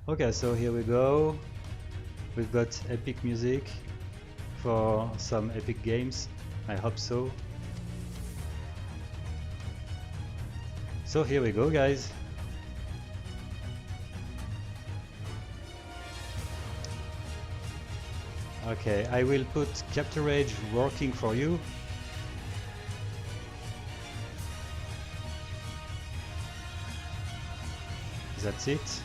Okay, so here we go. We've got epic music for some epic games. I hope so. So here we go, guys. Okay, I will put Capture Age working for you. That's it.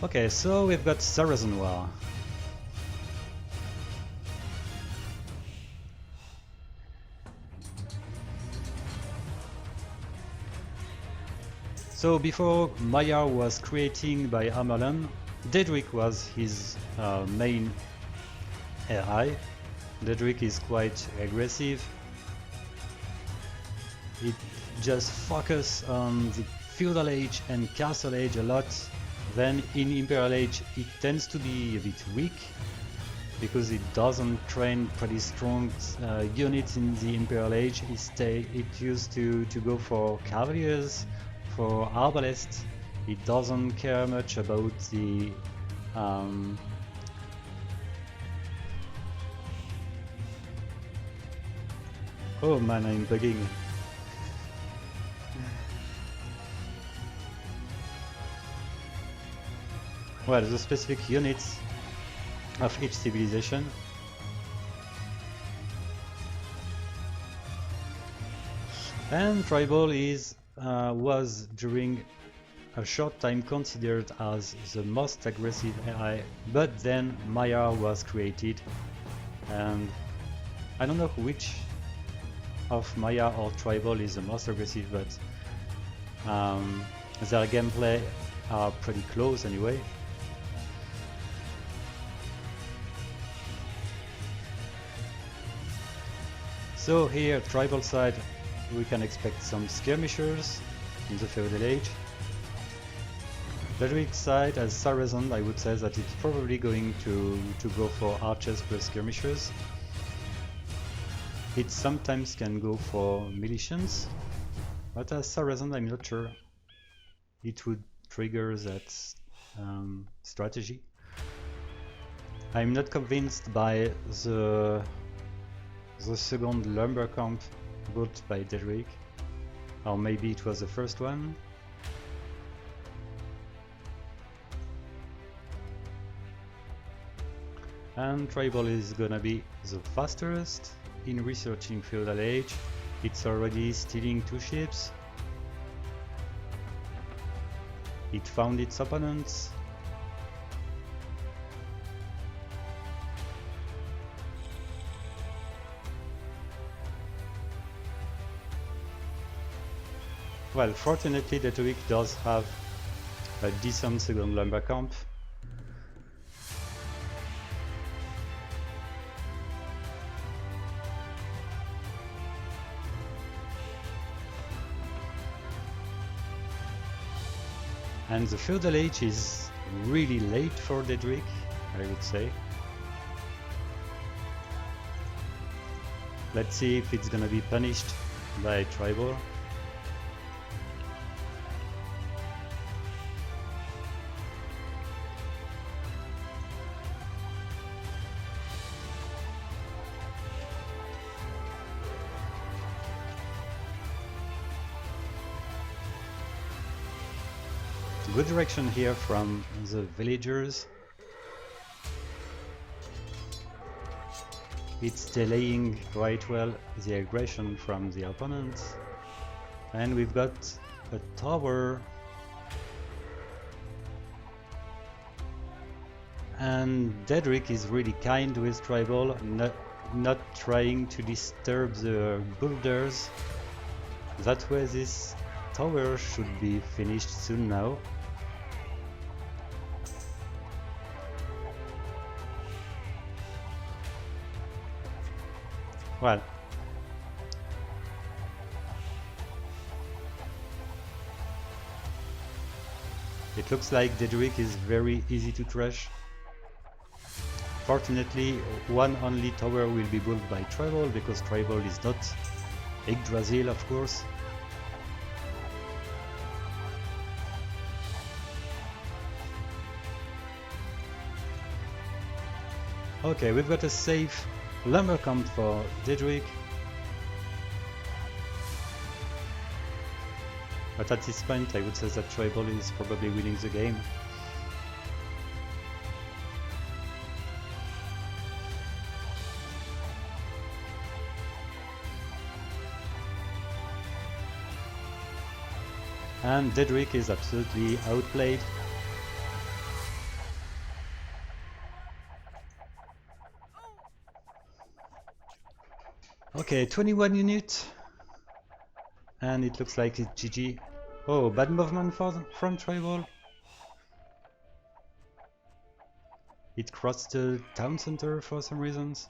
Okay, so we've got Saracen War. So before Maya was created by Armelon, Daedric was his main AI. Daedric is quite aggressive. It just focuses on the Feudal Age and Castle Age a lot. Then in Imperial Age it tends to be a bit weak because it doesn't train pretty strong units in the Imperial Age. It used to go for Cavaliers, for Arbalists. It doesn't care much about the oh man, I'm bugging. Well, the specific units of each civilization. And Tribal was during a short time considered as the most aggressive AI, but then Maya was created, and I don't know which of Maya or Tribal is the most aggressive, but their gameplay are pretty close anyway. So here, Tribal side, we can expect some skirmishers in the Feudal Age. Daedric side, as Saracen, I would say that it's probably going to go for archers plus skirmishers. It sometimes can go for militians, but as Saracen, I'm not sure it would trigger that strategy. I'm not convinced by the second lumber camp built by Daedric, or maybe it was the first one. And Tribal is gonna be the fastest in researching Feudal Age. It's already stealing 2 ships. It found its opponents. Well, fortunately Daedric does have a decent second lumber camp. And the Feudal Age is really late for Daedric, I would say. Let's see if it's gonna be punished by Tribal. Good direction here from the villagers. It's delaying quite well the aggression from the opponents. And we've got a tower. And Daedric is really kind with Tribal, not trying to disturb the builders. That way this tower should be finished soon now. Well, it looks like Daedric is very easy to trash. Fortunately, one only tower will be built by Tribal, because Tribal is not Yggdrasil, of course. Okay, we've got a safe lumber camp for Daedric. But at this point I would say that Tribal is probably winning the game. And Daedric is absolutely outplayed. Okay, 21 units. And it looks like it's GG. Oh, bad movement from Tribal. It crossed the town center for some reasons.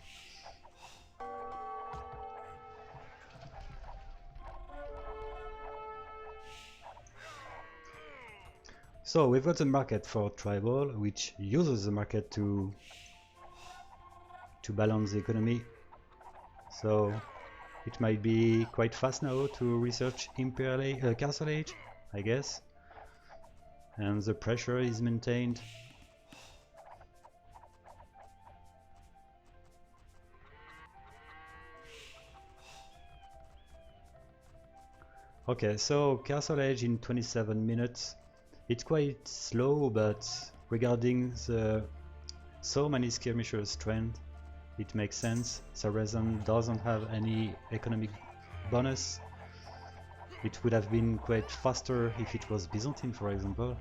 So we've got a market for Tribal, which uses the market to balance the economy. So it might be quite fast now to research Imperial Castle Age, I guess. And the pressure is maintained. Okay, so Castle Age in 27 minutes. It's quite slow, but regarding the so many skirmishers trend, it makes sense. Saracen doesn't have any economic bonus. It would have been quite faster if it was Byzantine, for example.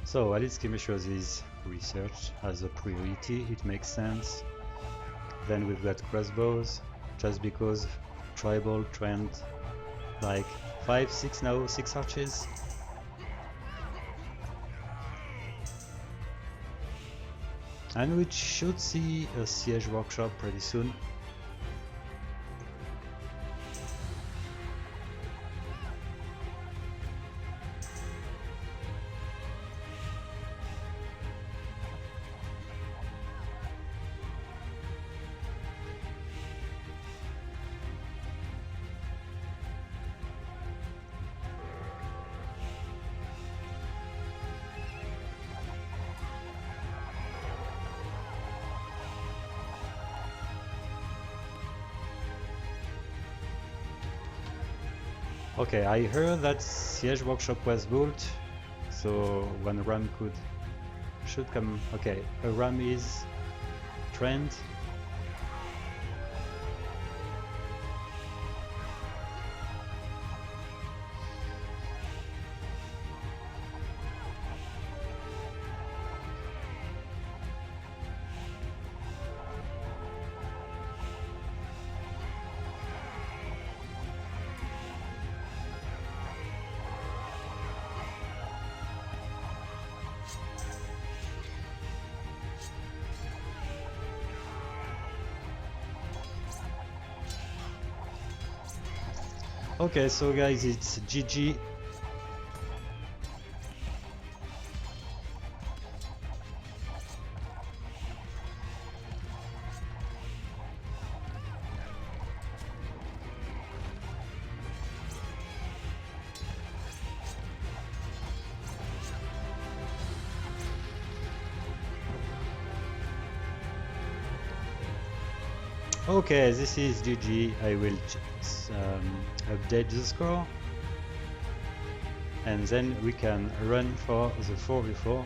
So Allied Skirmishers is researched as a priority, it makes sense. Then we've got crossbows, just because Tribal trend like 5, 6 now, 6 archers. And we should see a siege workshop pretty soon. Okay, I heard that siege workshop was built, so one ram should come. Okay, a ram is trend. Okay, so guys, it's GG. Okay, this is GG. I will update the score, and then we can run for the 4v4.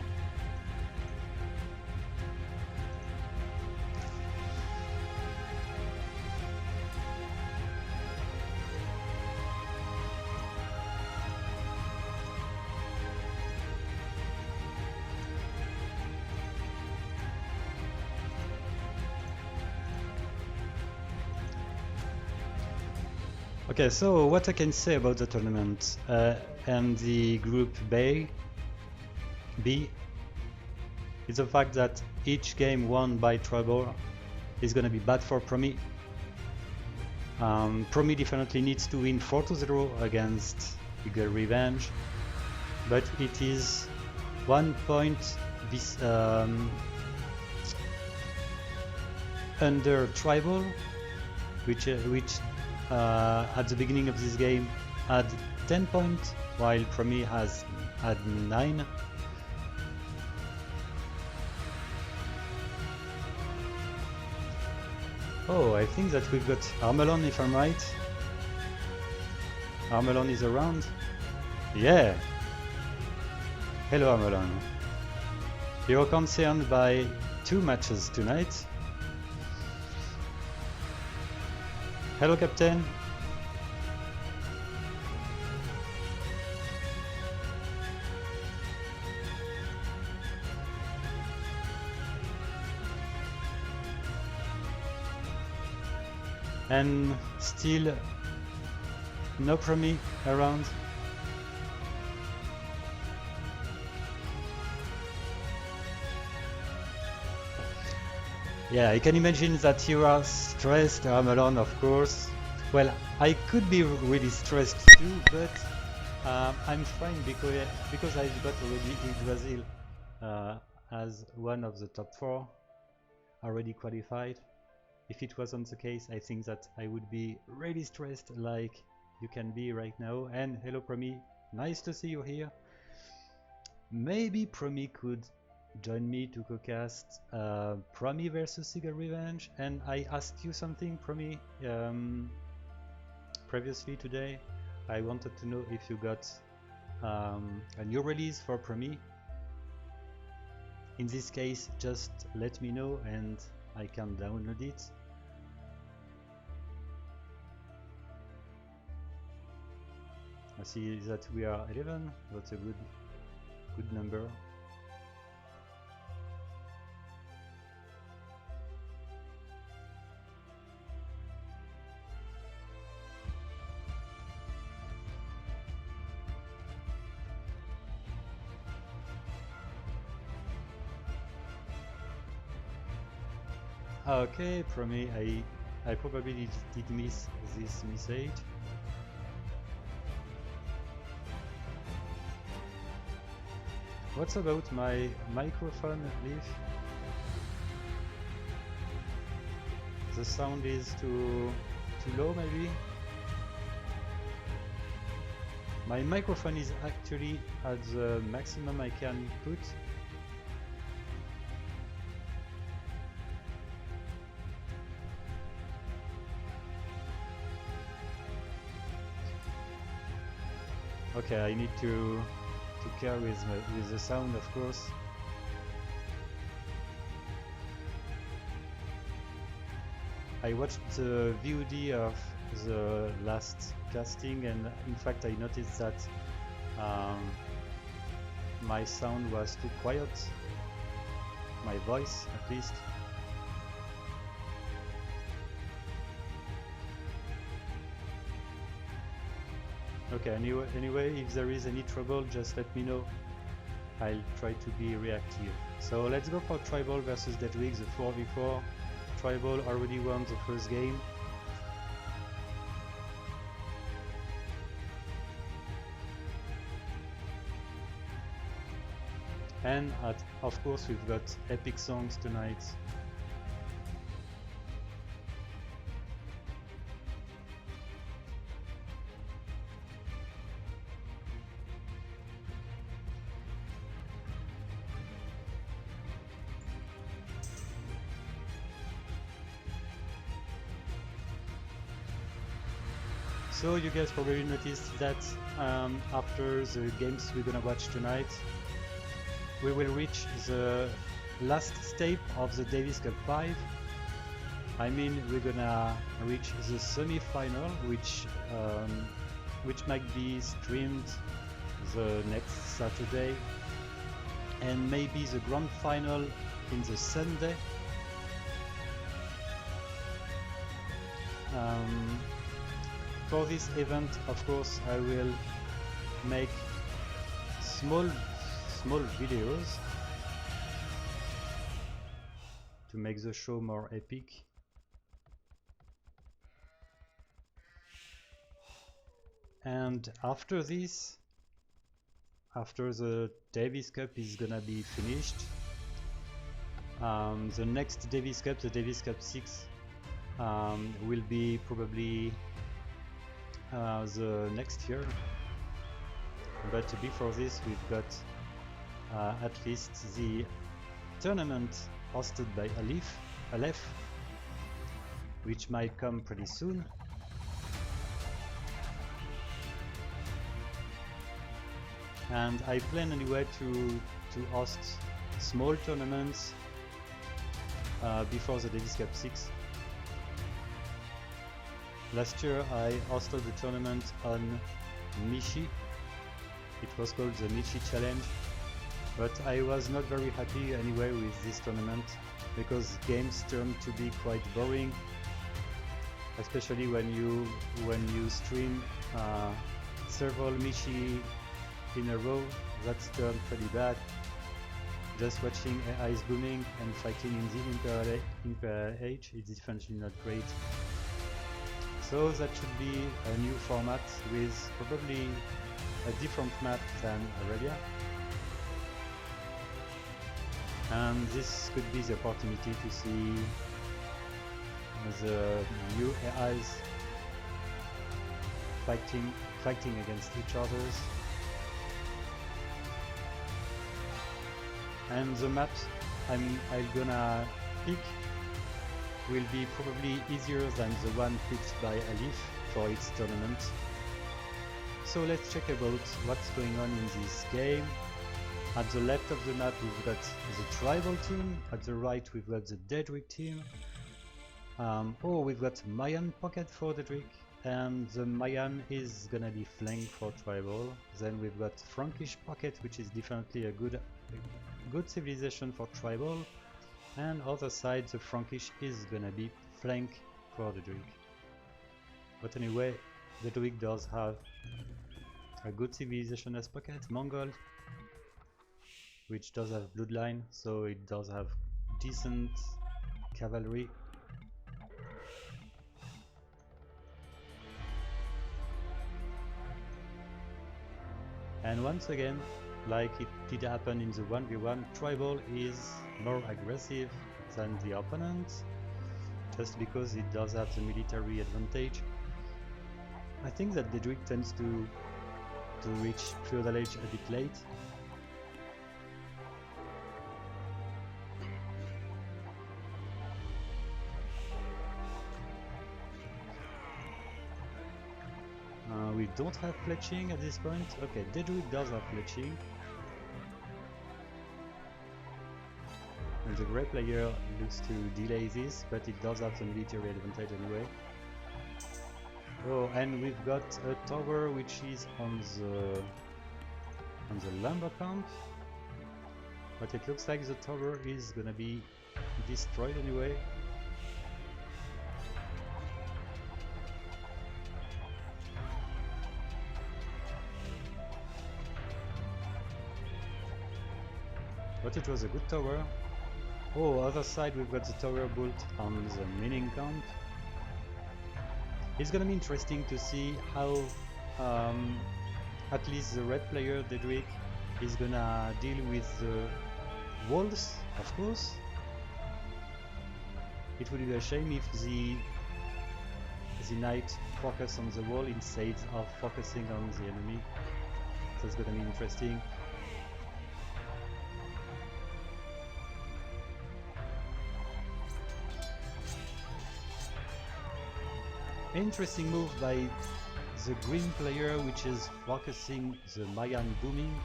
Okay, so what I can say about the tournament and the group B is the fact that each game won by Tribal is going to be bad for Promi. Promi definitely needs to win 4-0 against Eagle Revenge, but it is 1 point under Tribal, which at the beginning of this game had 10 points, while Promi has had 9. Oh, I think that we've got Armelon, if I'm right. Armelon is around. Yeah. Hello, Armelon. You're concerned by 2 matches tonight. Hello, Captain. And still no Promi around. Yeah, I can imagine that you are stressed, Armelon, of course. Well, I could be really stressed too, but I'm fine because I've got already Brazil as one of the top 4 already qualified. If it wasn't the case, I think that I would be really stressed like you can be right now. And hello Promi, nice to see you here. Maybe Promi could join me to co-cast Promi versus Sigil Revenge. And I asked you something, Promi, previously today. I wanted to know if you got a new release for Promi. In this case, just let me know and I can download it. I see that we are 11. That's a good number. Okay, Promi, I probably did miss this message. What's about my microphone, Leaf? The sound is too low, maybe? My microphone is actually at the maximum I can put. Okay, I need to care with the sound, of course. I watched the VOD of the last casting, and in fact I noticed that my sound was too quiet, my voice at least. Okay, anyway, if there is any trouble, just let me know. I'll try to be reactive. So let's go for Tribal versus Daedric, the 4v4. Tribal already won the first game. And of course we've got epic songs tonight. So you guys probably noticed that after the games we're gonna watch tonight, we will reach the last step of the Davis Cup 5. I mean, we're gonna reach the semi-final, which might be streamed the next Saturday, and maybe the grand final in the Sunday. For this event, of course, I will make small videos to make the show more epic. And after this, after the Davis Cup is gonna be finished. The next Davis Cup, the Davis Cup 6, will be probably the next year. But before this, we've got at least the tournament hosted by Aleph, which might come pretty soon. And I plan anyway to host small tournaments before the Davis Cup 6. Last year I hosted the tournament on Michi. It was called the Michi Challenge, but I was not very happy anyway with this tournament because games turned to be quite boring, especially when you stream several Michi in a row. That's turned pretty bad. Just watching AIs booming and fighting in the Imperial Age is definitely not great. So that should be a new format with probably a different map than Aurelia. And this could be the opportunity to see the new AIs fighting against each other. And the maps I'm gonna pick will be probably easier than the one picked by Alif for its tournament. So let's check about what's going on in this game. At the left of the map we've got the tribal team, at the right we've got the Daedric team. We've got Mayan pocket for Daedric, and the Mayan is gonna be flank for tribal. Then we've got Frankish pocket, which is definitely a good civilization for tribal, and other side the Frankish is gonna be flank for the Daedric. But anyway, the Daedric does have a good civilization as pocket, Mongol, which does have bloodline, so it does have decent cavalry. And once again, like it did happen in the 1v1, tribal is more aggressive than the opponent, just because it does have the military advantage. I think that Daedric tends to reach Feudal Age a bit late. We don't have fletching at this point. Okay, Daedric does have fletching. And the Grey player looks to delay this, but it does have the military advantage anyway. Oh, and we've got a tower which is on the lumber camp. But it looks like the tower is gonna be destroyed anyway. But it was a good tower. Oh, other side we've got the tower built on the mining camp. It's gonna be interesting to see how at least the red player, Daedric, is gonna deal with the walls, of course. It would be a shame if the knight focus on the wall instead of focusing on the enemy. So it's gonna be interesting. Interesting move by the green player, which is focusing the Mayan booming.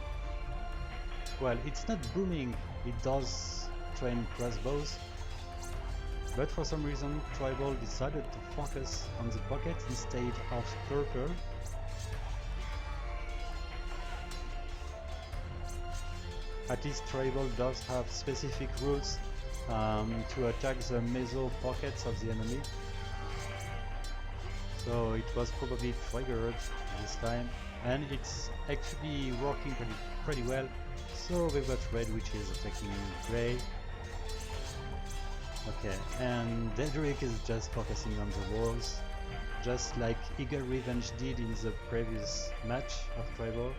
Well, it's not booming, it does train crossbows, but for some reason tribal decided to focus on the pocket instead of purple. At least tribal does have specific rules to attack the meso pockets of the enemy. So it was probably triggered this time, and it's actually working pretty well. So we've got red, which is attacking grey. Okay, and Daedric is just focusing on the walls, just like Eagle Revenge did in the previous match of tribal.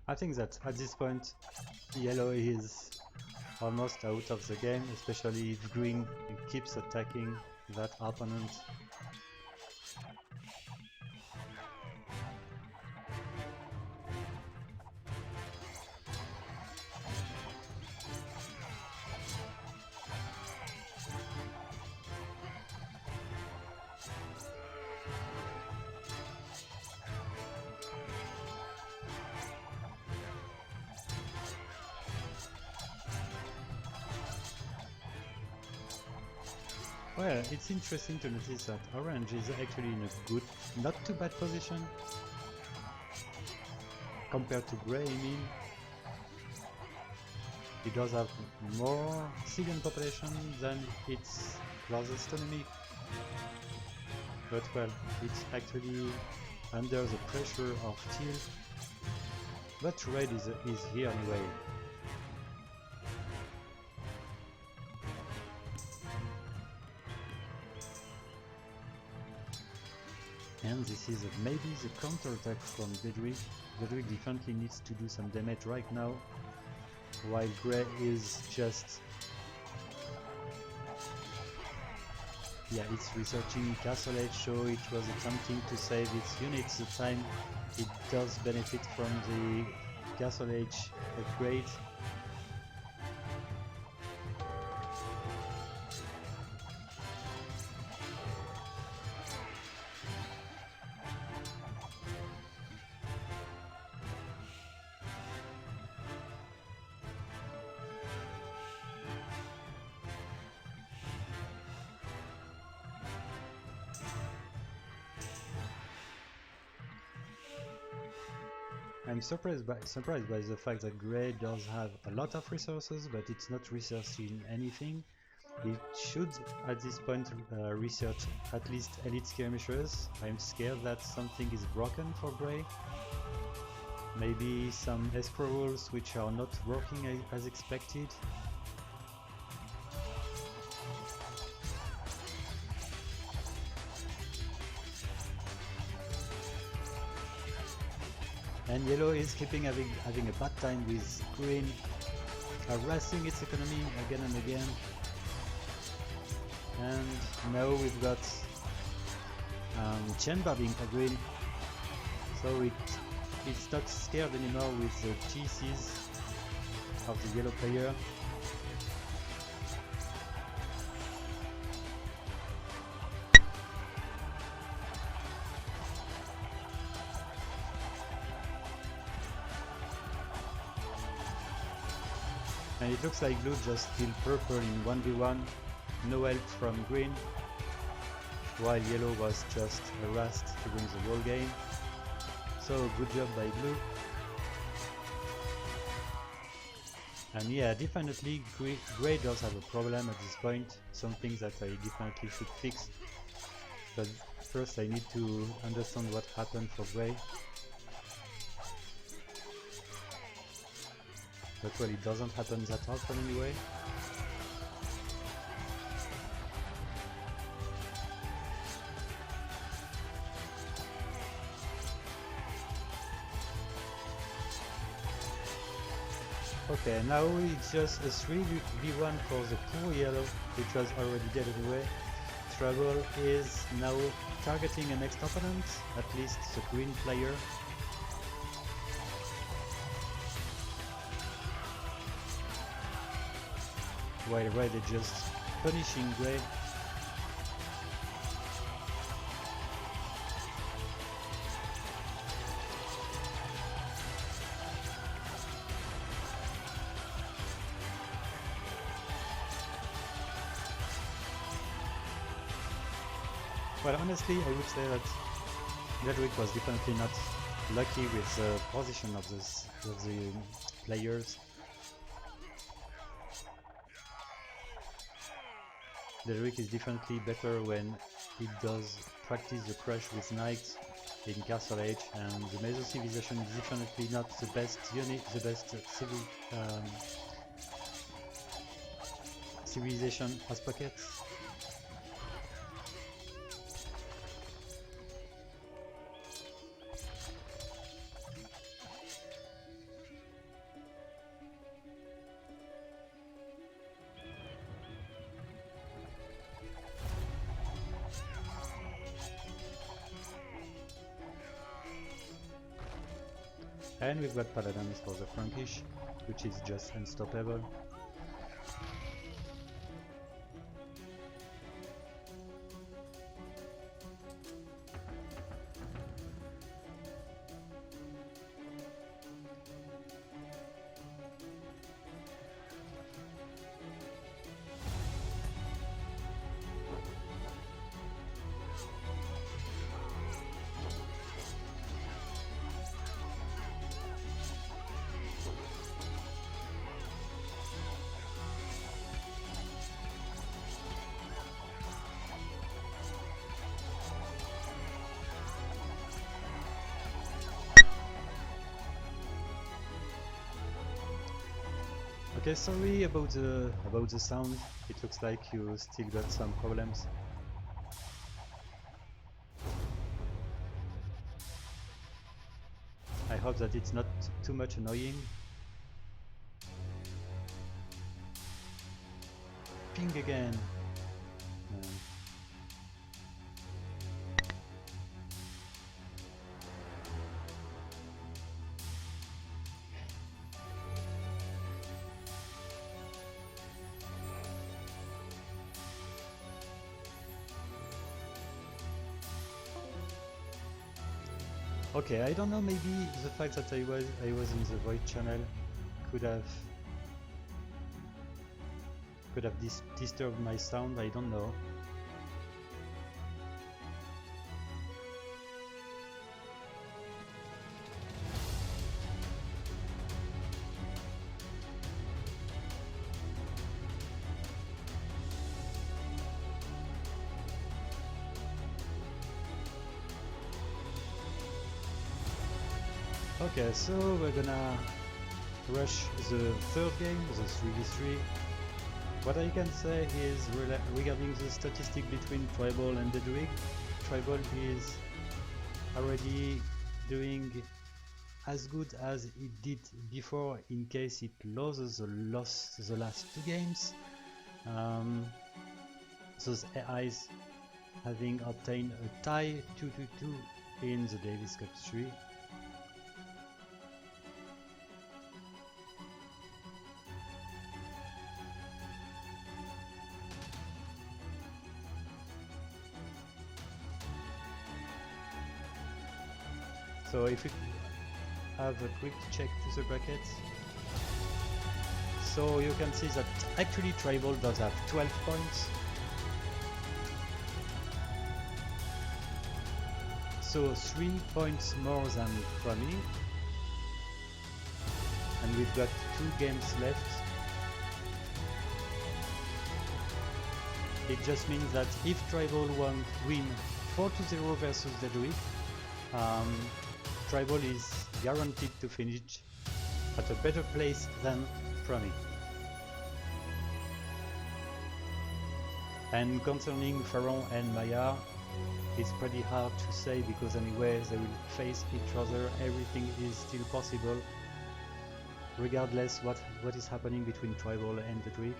I think that at this point yellow is almost out of the game, especially if green keeps attacking that opponent. Well, it's interesting to notice that orange is actually in a good, not too bad position compared to gray. I mean, it does have more civilian population than its closest enemy, but well, it's actually under the pressure of teal, but red is here anyway. And this is maybe the counter-attack from Daedric. Daedric definitely needs to do some damage right now, while Grey is just... yeah, it's researching Castle Age, so it was attempting to save its units the time it does benefit from the Castle Age upgrade. I'm surprised by the fact that Grey does have a lot of resources, but it's not researching anything. It should at this point research at least elite skirmishers. I'm scared that something is broken for Grey. Maybe some escrow rules which are not working as expected. And yellow is keeping having a bad time with green harassing its economy again and again. And now we've got chamber being for green, so it's not scared anymore with the GCs of the yellow player. And it looks like blue just killed purple in 1v1, no help from green, while yellow was just harassed to win the whole game. So good job by blue. And yeah, definitely Grey does have a problem at this point, something that I definitely should fix. But first I need to understand what happened for Grey. But well, it doesn't happen that often anyway. Okay, now it's just a 3v1 for the poor yellow, which was already dead anyway. Trouble is now targeting a next opponent, at least the green player. While red is just punishing Grey. Well, honestly, I would say that Daedric was definitely not lucky with the position of the players. Daedric is definitely better when it does practice the crush with knights in Castle Age, and the Meso civilization is definitely not the best unit, the best civilization as pockets. And we've got Paladins for the Frankish, which is just unstoppable. Okay, sorry about the sound. It looks like you still got some problems. I hope that it's not too much annoying. Ping again. Okay, I don't know, maybe the fact that I was in the void channel could have disturbed my sound, I don't know. Okay, so we're gonna rush the third game, the 3v3. What I can say is regarding the statistic between Tribal and Daedric, Tribal is already doing as good as it did before in case it loses the last two games. Those AIs having obtained a tie 2-2 in the Davis Cup 3. So if we have a quick check to the brackets, so you can see that actually Tribal does have 12 points. So 3 points more than Prami. And we've got 2 games left. It just means that if Tribal won't win 4-0 versus Daedric, Tribal is guaranteed to finish at a better place than Prami. And concerning Pharaon and Maya, it's pretty hard to say because anyway they will face each other, everything is still possible regardless what is happening between Tribal and Daedric.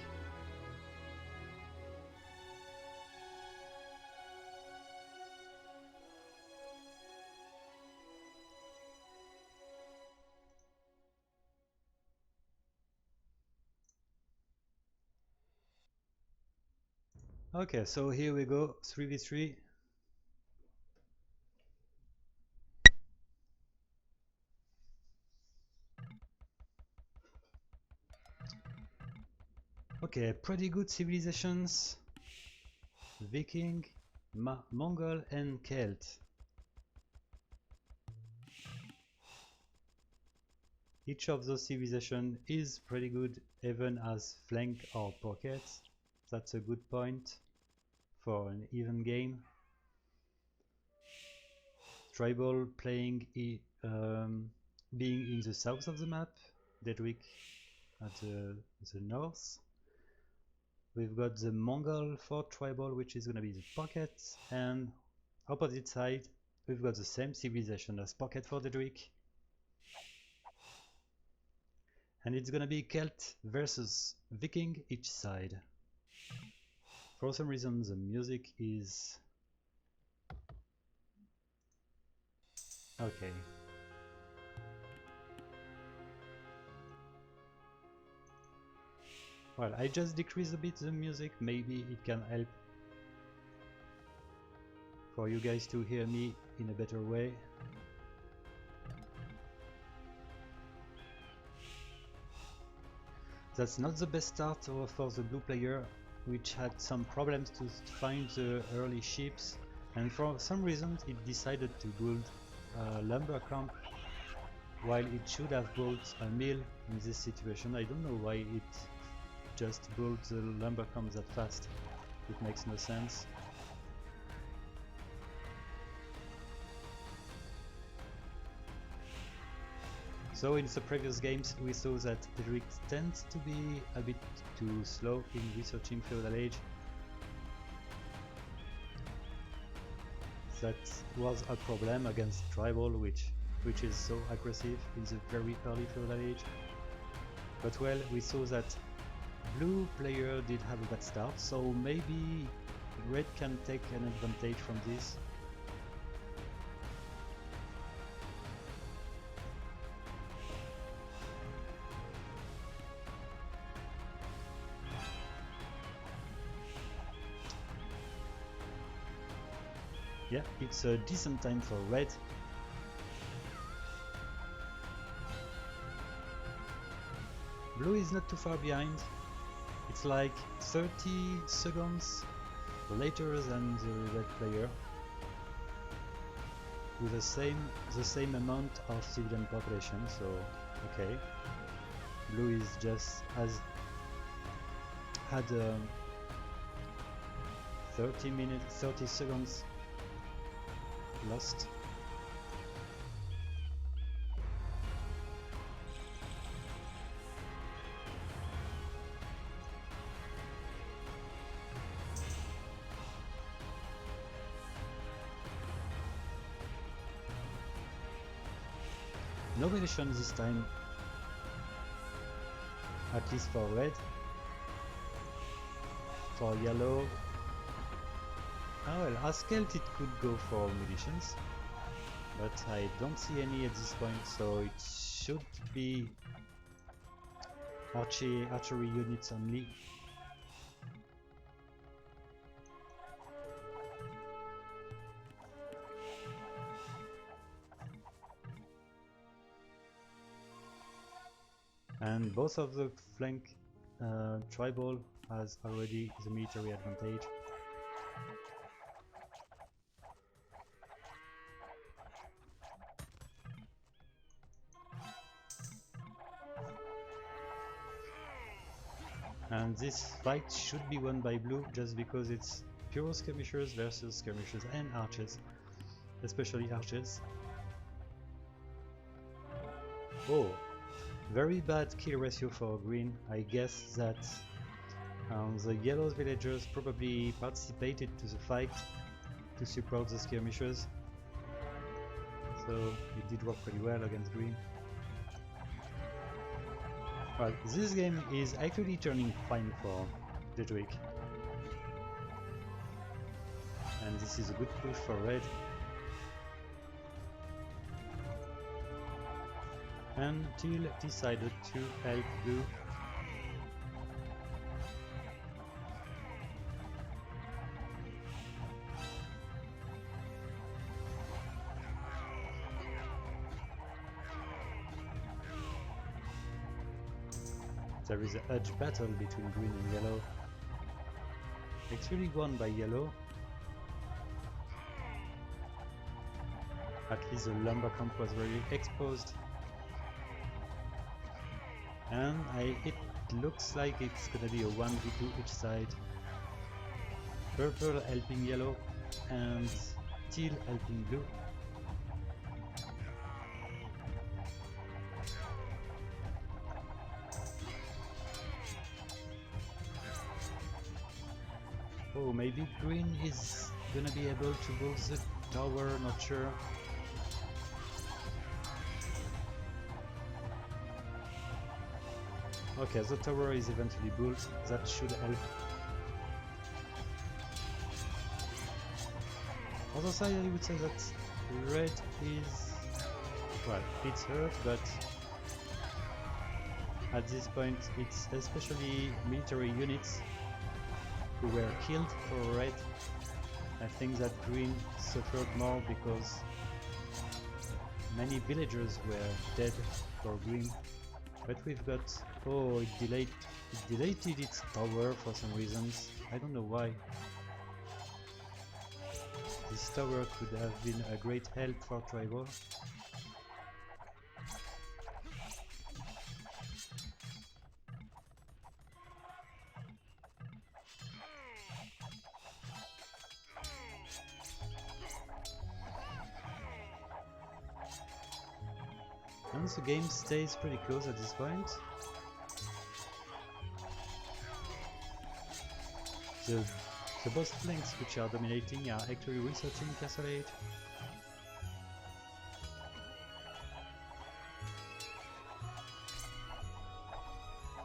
Okay, so here we go, 3v3. Okay, pretty good civilizations. Viking, Mongol and Celt. Each of those civilizations is pretty good even as flank or pockets. That's a good point for an even game. Tribal playing being in the south of the map, Daedric at the north. We've got the Mongol for Tribal, which is going to be the pocket, and opposite side we've got the same civilization as pocket for Daedric. And it's gonna be Celt versus Viking each side. For some reason the music is... okay. Well, I just decrease a bit the music, maybe it can help for you guys to hear me in a better way. That's not the best start for the blue player, which had some problems to find the early ships, and for some reason it decided to build a lumber camp while it should have built a mill in this situation. I don't know why it just built the lumber camp that fast. It makes no sense. So in the previous games we saw that Daedric tends to be a bit too slow in researching Feudal Age. That was a problem against Tribal, which is so aggressive in the very early Feudal Age. But well, we saw that blue player did have a bad start, so maybe red can take an advantage from this. Yeah, it's a decent time for red. Blue is not too far behind. It's like 30 seconds later than the red player, with the same amount of civilian population. So okay, blue is just had 30 seconds lost. No relation this time, at least for red. For yellow, oh well, as Celt it could go for munitions, but I don't see any at this point, so it should be archery units only. And both of the flank tribal has already the military advantage. And this fight should be won by blue just because it's pure skirmishers versus skirmishers and archers, especially archers. Oh, very bad kill ratio for green. I guess that the yellow villagers probably participated to the fight to support the skirmishers, so it did work pretty well against green. Well, this game is actually turning fine for Daedric, and this is a good push for red. And Teal decided to help blue. There is a huge battle between green and yellow. It's really won by yellow. At least the lumber camp was very exposed. And it looks like it's gonna be a 1v2 each side. Purple helping yellow and teal helping blue. Oh, maybe green is gonna be able to build the tower, not sure. Okay, the tower is eventually built, that should help. Other side, I would say that red is, well, it's hurt, but at this point it's especially military units who were killed for red. I think that green suffered more because many villagers were dead for green. But we've got... oh, it deleted its tower for some reasons. I don't know why. This tower could have been a great help for tribal. And the game stays pretty close at this point. The boss flanks which are dominating are actually researching Castle Age.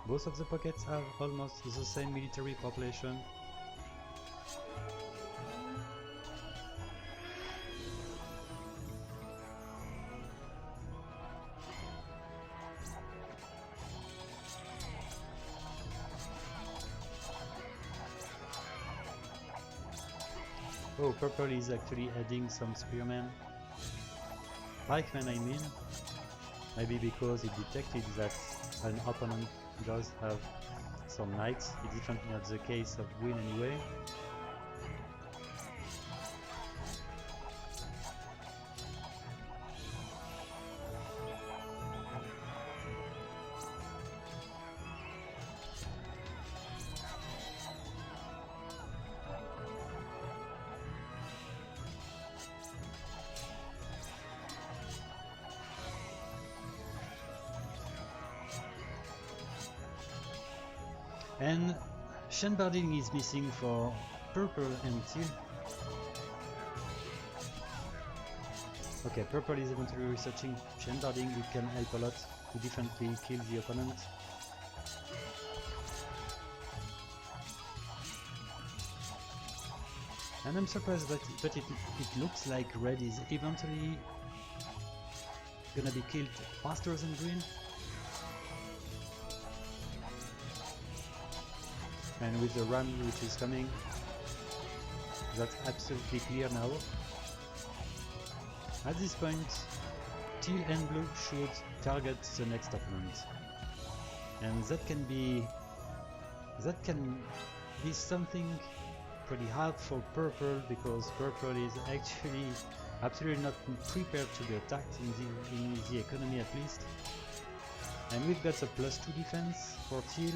Both of the pockets have almost the same military population. Oh, purple is actually adding some spearmen. Pikemen, I mean. Maybe because it detected that an opponent does have some knights. It's definitely not the case of Gwyn anyway. And Shenbarding is missing for purple and teal. Okay, purple is eventually researching Shenbarding. It can help a lot to definitely kill the opponent. And I'm surprised but it looks like red is eventually gonna be killed faster than green. And with the ram which is coming, that's absolutely clear now. At this point, teal and blue should target the next opponent. And that can be something pretty hard for purple, because purple is actually absolutely not prepared to be attacked in the economy at least. And we've got a +2 defense for teal.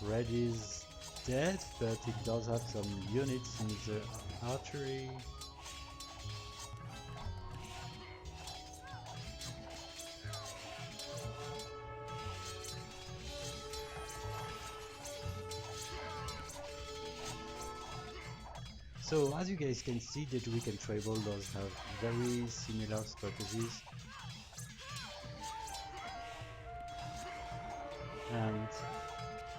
Red is dead, but it does have some units in the archery. So as you guys can see, Daedric and Tribal does have very similar strategies. And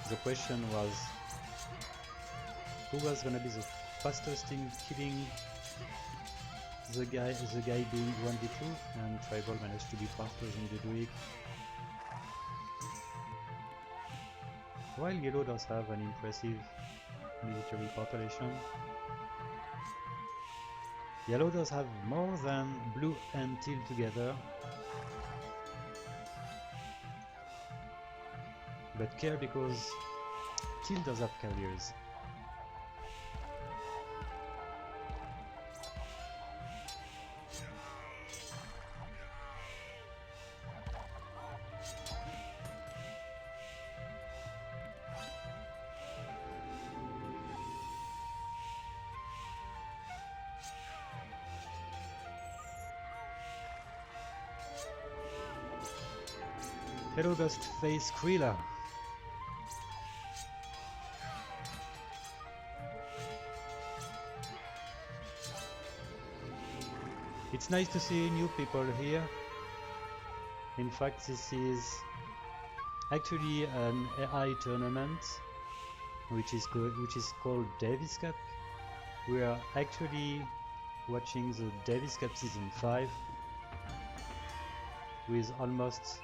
the question was, who was gonna be the fastest in killing the guy being 1v2, and Tribal managed to be faster than Daedric. While Yellow does have an impressive military population, Yellow does have more than Blue and Teal together. But care because Teal does have cavaliers. Hello Ghost Face Krilla. It's nice to see new people here. In fact, this is actually an AI tournament which is called Davis Cup. We are actually watching the Davis Cup Season 5 with almost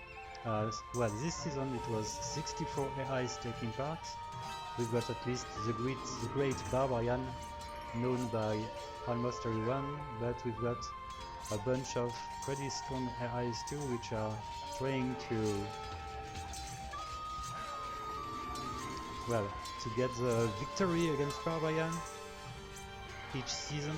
well, this season it was 64 AIs taking part. We've got at least the great Barbarian, known by almost everyone, but we've got a bunch of pretty strong AIs too, which are trying to, well, to get the victory against Barbarian each season.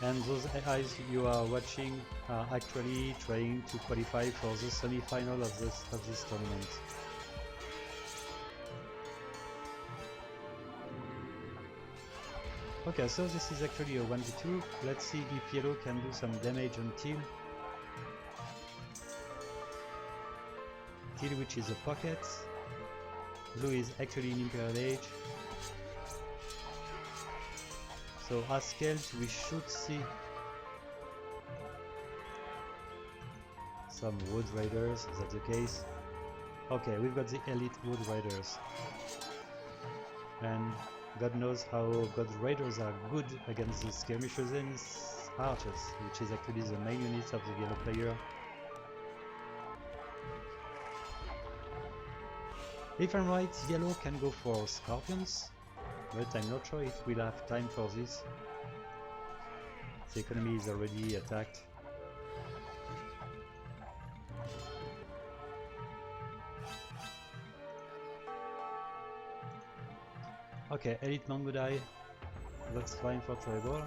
And those AIs you are watching are actually trying to qualify for the semi-final of this tournament. Okay, so this is actually a 1v2. Let's see if yellow can do some damage on teal. Teal, which is a pocket. Blue is actually in Imperial Age. So as scaled, we should see some Wood Raiders, is that the case? Okay, we've got the elite Wood Raiders. And God knows how God Raiders are good against the skirmishers and archers, which is actually the main unit of the yellow player. If I'm right, yellow can go for scorpions, but I'm not sure it will have time for this. The economy is already attacked. Okay, elite Mangudai, that's fine for tribal.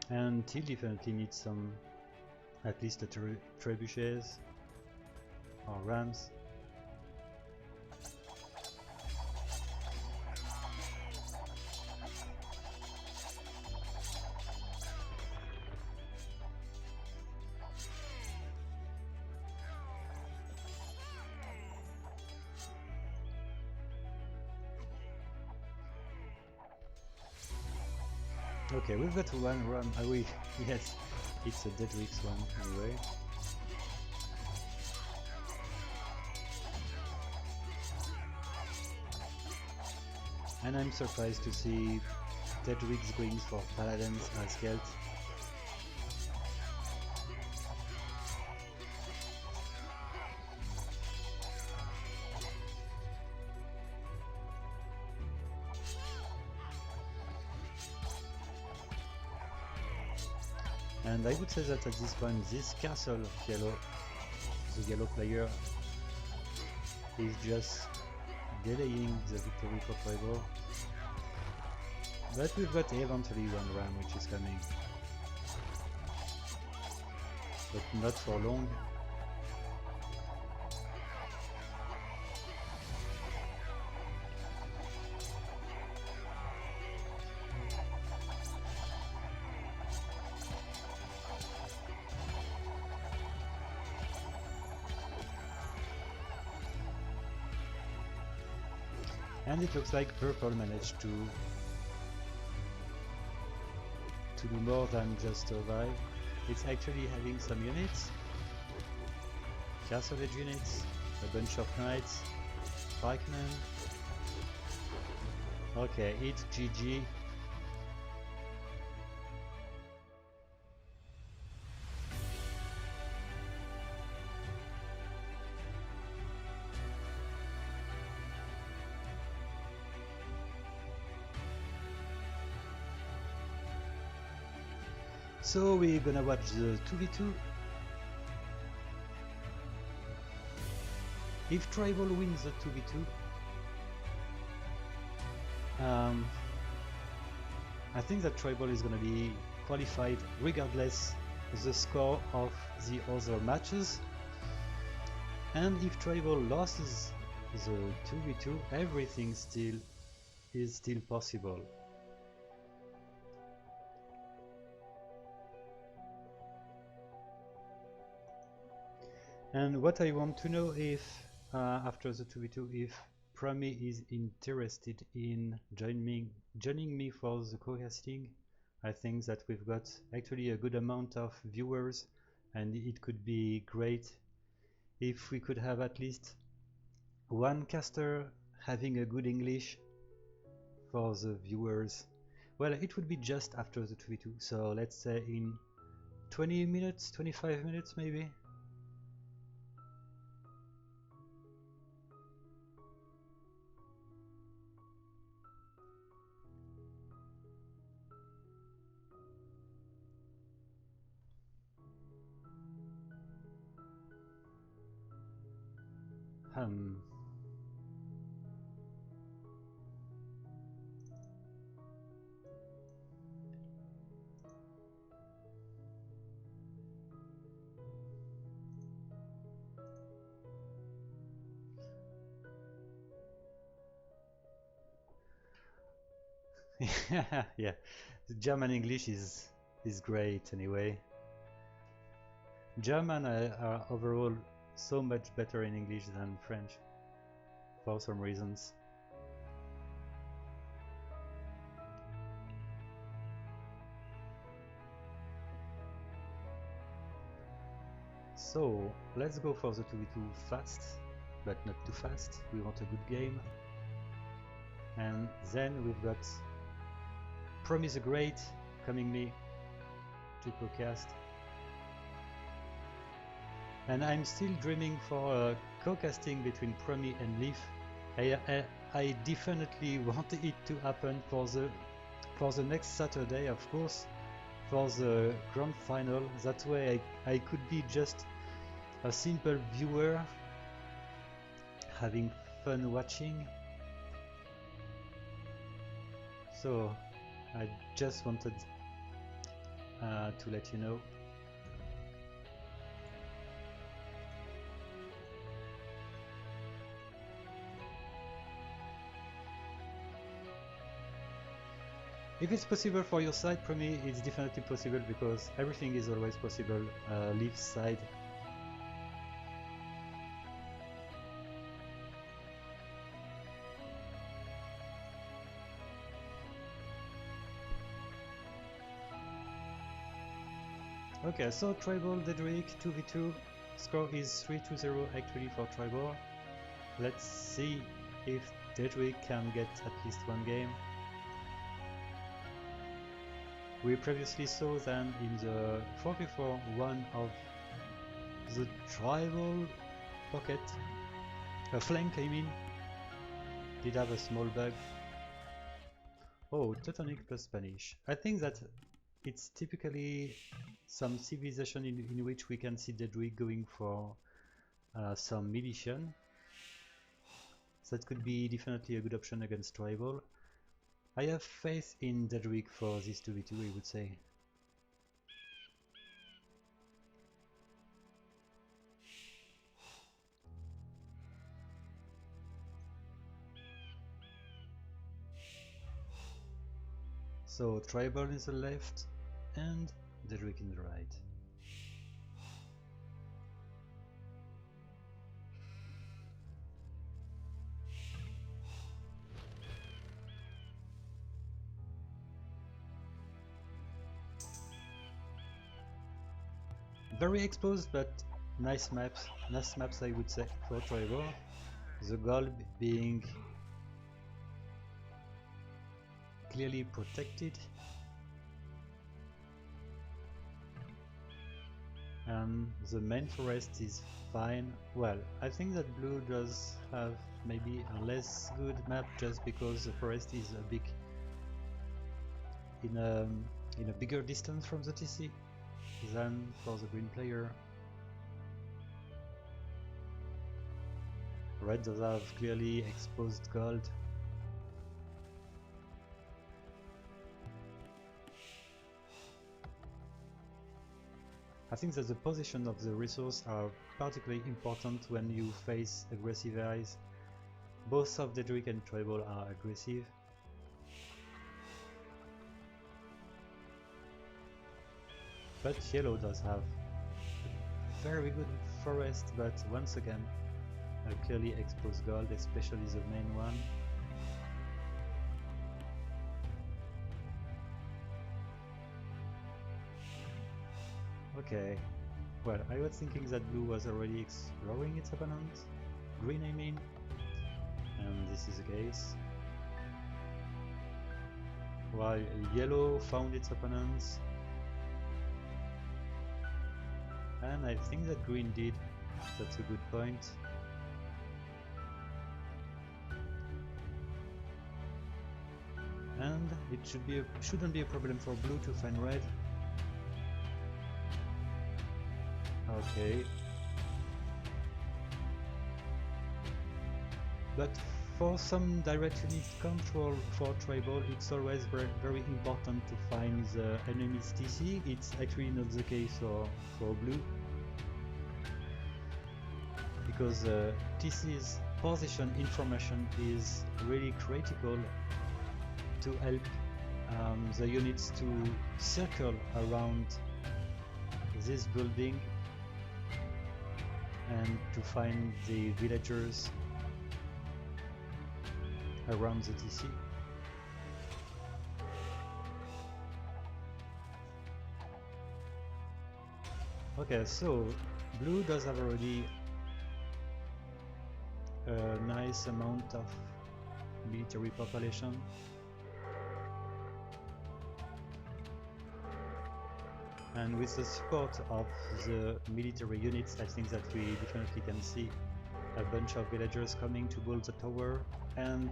And teal definitely needs some, at least a trebuchets or rams. Okay, we've got one ram. Yes, it's a Daedric's one anyway. And I'm surprised to see Daedric's going for paladins as Celt. And I would say that at this point, this castle of yellow, the yellow player, is just delaying the victory for tribal. But we've got eventually one ram which is coming. But not for long. And it looks like purple managed to do more than just survive. It's actually having some units, castle edge units, a bunch of knights, pikemen. Okay, it's GG. So we're gonna watch the 2v2. If tribal wins the 2v2, I think that tribal is gonna be qualified regardless of the score of the other matches. And if tribal loses the 2v2, everything is still possible. And what I want to know after the 2v2 if Promi is interested in joining me for the co-casting. I think that we've got actually a good amount of viewers, and it could be great if we could have at least one caster having a good English for the viewers. Well, it would be just after the 2v2, so let's say in 20 minutes, 25 minutes maybe. Yeah, the German English is great anyway. German are overall so much better in English than French for some reasons. So let's go for the 2v2 fast, but not too fast. We want a good game. And then we've got Promi the Great coming me to co-cast. And I'm still dreaming for co-casting between Promi and Leaf. I definitely want it to happen for the next Saturday, of course, for the grand final. That way I could be just a simple viewer having fun watching. So I just wanted to let you know. If it's possible for your side, Promi, it's definitely possible because everything is always possible. Leaf's side. Okay, so Tribal Daedric 2v2, score is 3-0 actually for Tribal. Let's see if Daedric can get at least one game. We previously saw then in the 4v4 one of the Tribal pocket, a flank I mean, did have a small bug. Oh, Teutonic plus Spanish. I think that it's typically some civilization in which we can see Daedric going for some Militian. That could be definitely a good option against Tribal. I have faith in Daedric for this 2v2, I would say. So Tribal in the left and Daedric in the right. Very exposed, but nice maps I would say for Tribal. The goal being clearly protected. The main forest is fine. Well, I think that blue does have maybe a less good map just because the forest is a big in a bigger distance from the TC than for the green player. Red does have clearly exposed gold. I think that the position of the resource are particularly important when you face aggressive allies. Both of Daedric and Tribal are aggressive. But yellow does have a very good forest, but once again clearly exposed gold, especially the main one. Okay, well, I was thinking that blue was already exploring its opponent, green I mean, and this is the case. While yellow found its opponents, and I think that green did. That's a good point. And it shouldn't be a problem for blue to find red. Okay. But for some direct unit control for tribal, it's always very important to find the enemy's TC. It's actually not the case for blue, because TC's position information is really critical to help the units to circle around this building and to find the villagers around the TC. Okay, so blue does have already a nice amount of military population. And with the support of the military units, I think that we definitely can see a bunch of villagers coming to build the tower. And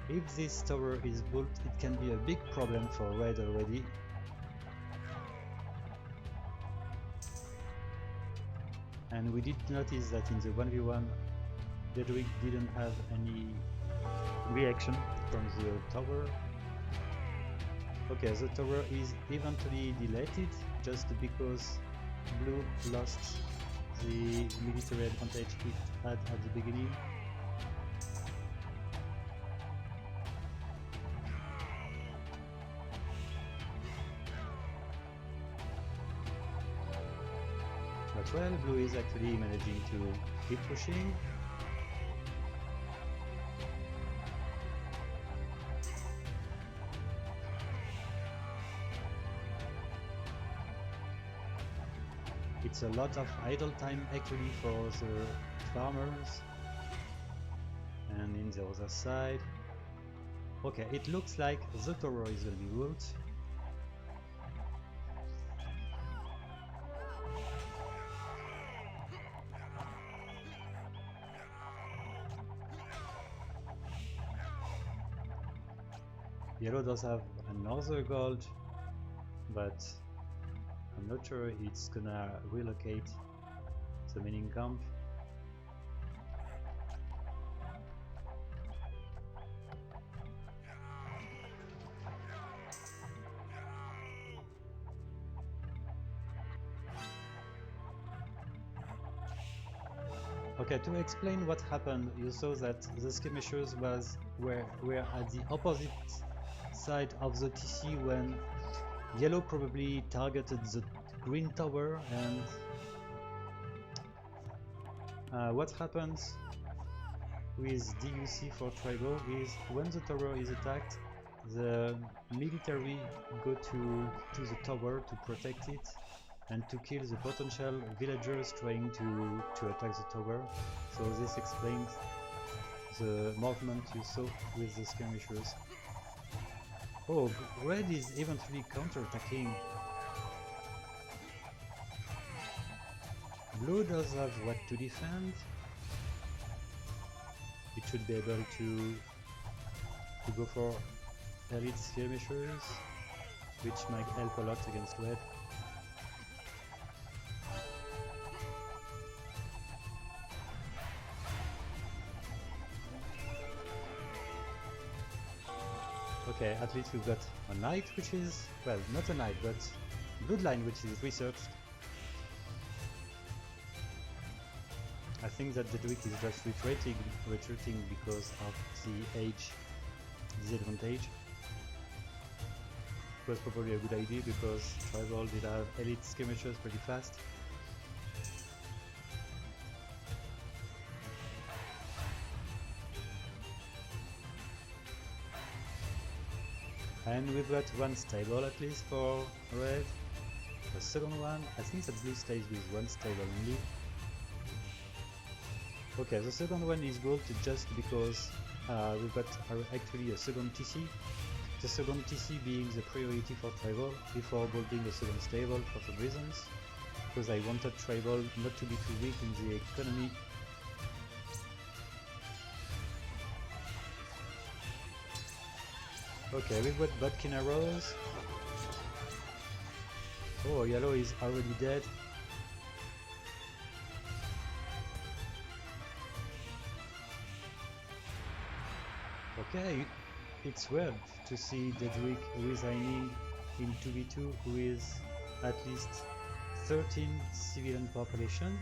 if this tower is built, it can be a big problem for red already. And we did notice that in the 1v1, Daedric didn't have any reaction from the tower. Okay, the tower is eventually deleted just because blue lost the military advantage it had at the beginning. But well, blue is actually managing to keep pushing. It's a lot of idle time actually for the farmers. And in the other side, okay, it looks like the tower is going to be built. Yellow does have another gold, but I'm not sure it's gonna relocate the mining camp. Okay, to explain what happened, you saw that the skirmishers were at the opposite side of the TC when yellow probably targeted the green tower, and what happens with DUC for tribal is when the tower is attacked, the military go to the tower to protect it and to kill the potential villagers trying to attack the tower. So this explains the movement you saw with the skirmishers. Oh, red is eventually counter-attacking. Blue does have what to defend. It should be able to go for elite skirmishers, which might help a lot against red. Okay, at least we've got a knight, which is, well, not a knight, but bloodline, which is researched. I think that Daedric is just retreating because of the age disadvantage. It was probably a good idea because tribal did have elite skirmishers pretty fast. And we've got one stable at least for red. The second one, I think that blue stays with one stable only. Okay, the second one is gold just because we've got actually a second TC. The second TC being the priority for tribal before building the second stable for some reasons. Because I wanted tribal not to be too weak in the economy. Okay, we've got Bodkin arrows. Oh, yellow is already dead. Okay, it's weird to see Daedric resigning in 2v2 with at least 13 civilian population.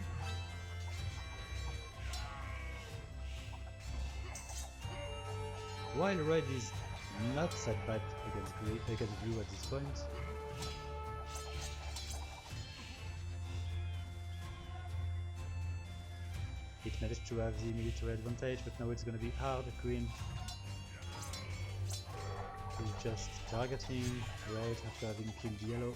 While red is not that bad against blue at this point. It managed to have the military advantage, but now it's gonna be hard. Green is just targeting red after having killed yellow.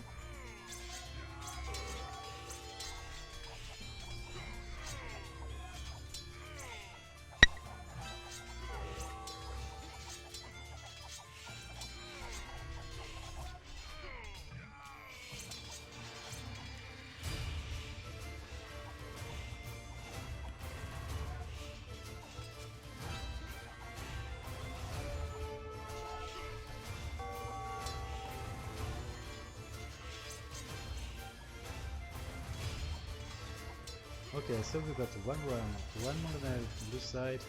Okay, so we've got one run, one Mongonel blue side,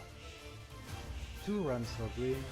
2 runs for green.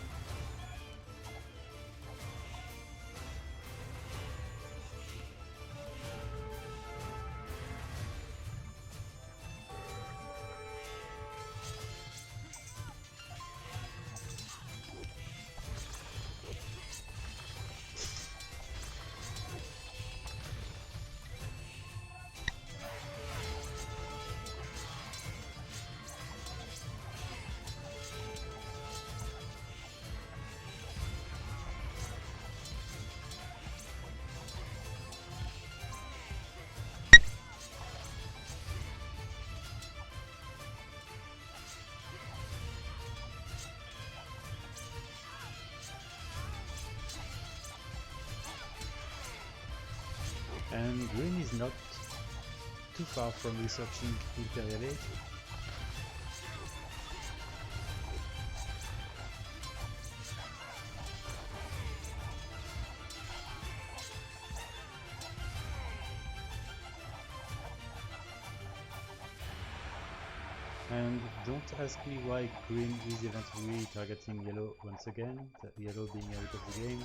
And green is not too far from researching Imperial Age. And don't ask me why green is eventually targeting yellow once again, yellow being out of the game.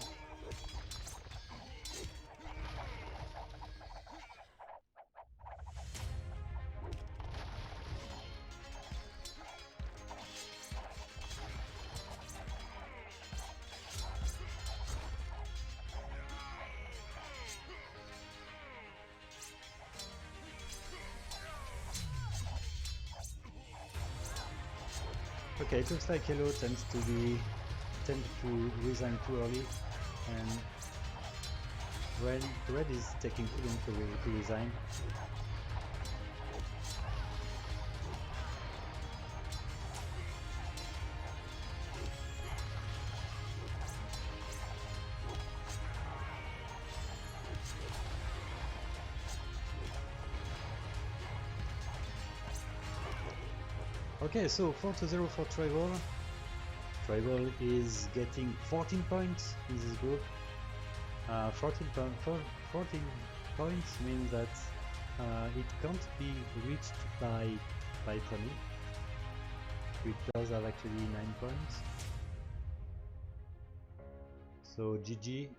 Okay, it looks like yellow tends to resign too early, and red is taking too long to resign. Okay, so 4-0 for Tribal. Tribal is getting 14 points in this group. 14 points means that it can't be reached by Tony, which does have actually 9 points. So GG.